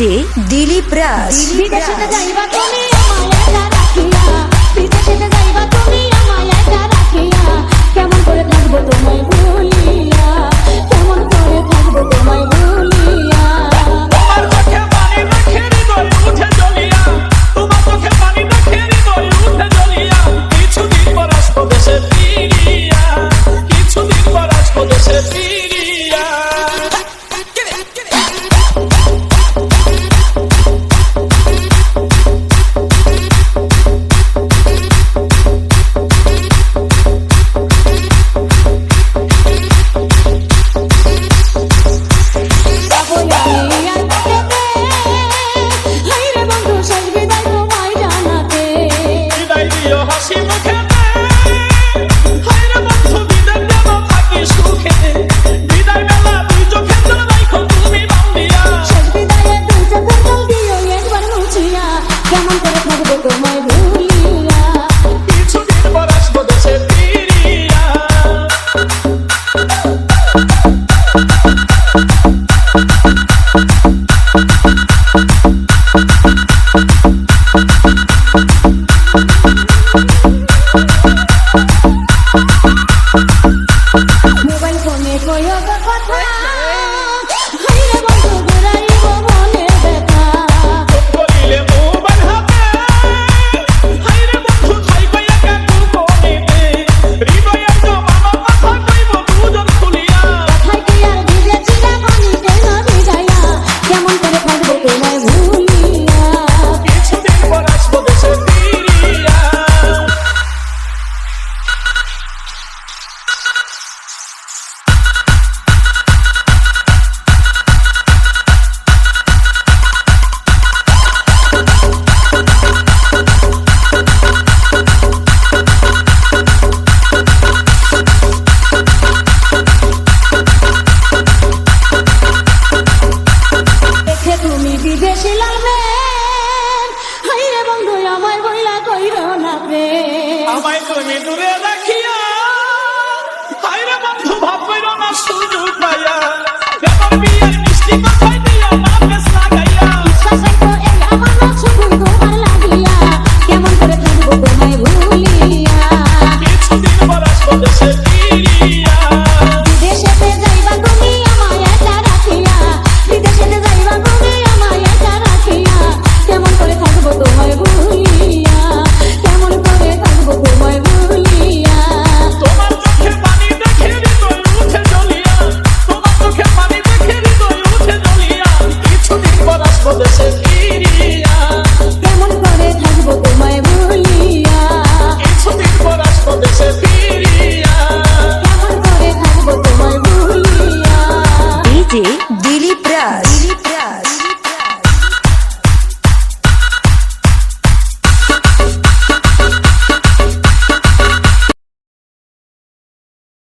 DJ Dilip রাজ। বিদেশে যাইবা তুমি আমায় একা রাখিয়া, বিদেশে যাইবা তুমি আমায় একা রাখিয়া, কেমন করে থাকবো তোমায় ভুলিয়া, কেমন করে থাকবো তোমায় ভুলিয়া। তোমার চোখে পানি দেখে হৃদয় উঠে জ্বলিয়া, তোমার চোখে পানি দেখে হৃদয় উঠে জ্বলিয়া, কিছুদিন পর আসবো দেশে ফিরিয়া, কিছুদিন পর আসবো দেশে ফিরিয়া। বিদায় দিও হাসি মুখেতে, হায়রে বন্ধু বিদায় দেব থাকি সুখেতে, বিদায় বেলা দুই চোখে জল রাখো তুমি বান্ধিয়া। কেমন করে থাকবো তোমায় ভুলিয়া। কিছুদিন পর আসবো দেশে ফিরিয়া। মোবাইল ফোনে কইও গো কথা, হায়রে বন্ধু ঘুরাইব মনে ব্যথা। বলিলে মোবাইল হাতে, হায়রে বন্ধু থাইকো একা গোপনেতে, হৃদয়ের জমানো কথা কইব দুজন খুলিয়া। কথায় কি আর ভিজেছিলা পানিতে না ভিজাইয়া, কেমন করে থাকবো তোমায় ভুলিয়া। কিছুদিন পর আসবো দেশে ফিরিয়া। দেখে তুমি বিদেশি লালবেন, হায়রে বন্ধু আমায় বইলা কইরো না প্রেম। আমায় তুমি দূরে রাখিয়া, হায়রে বন্ধু ভাব কইরো না সুযোগ পাইয়া, এবার বিয়ের মিষ্টি কথায়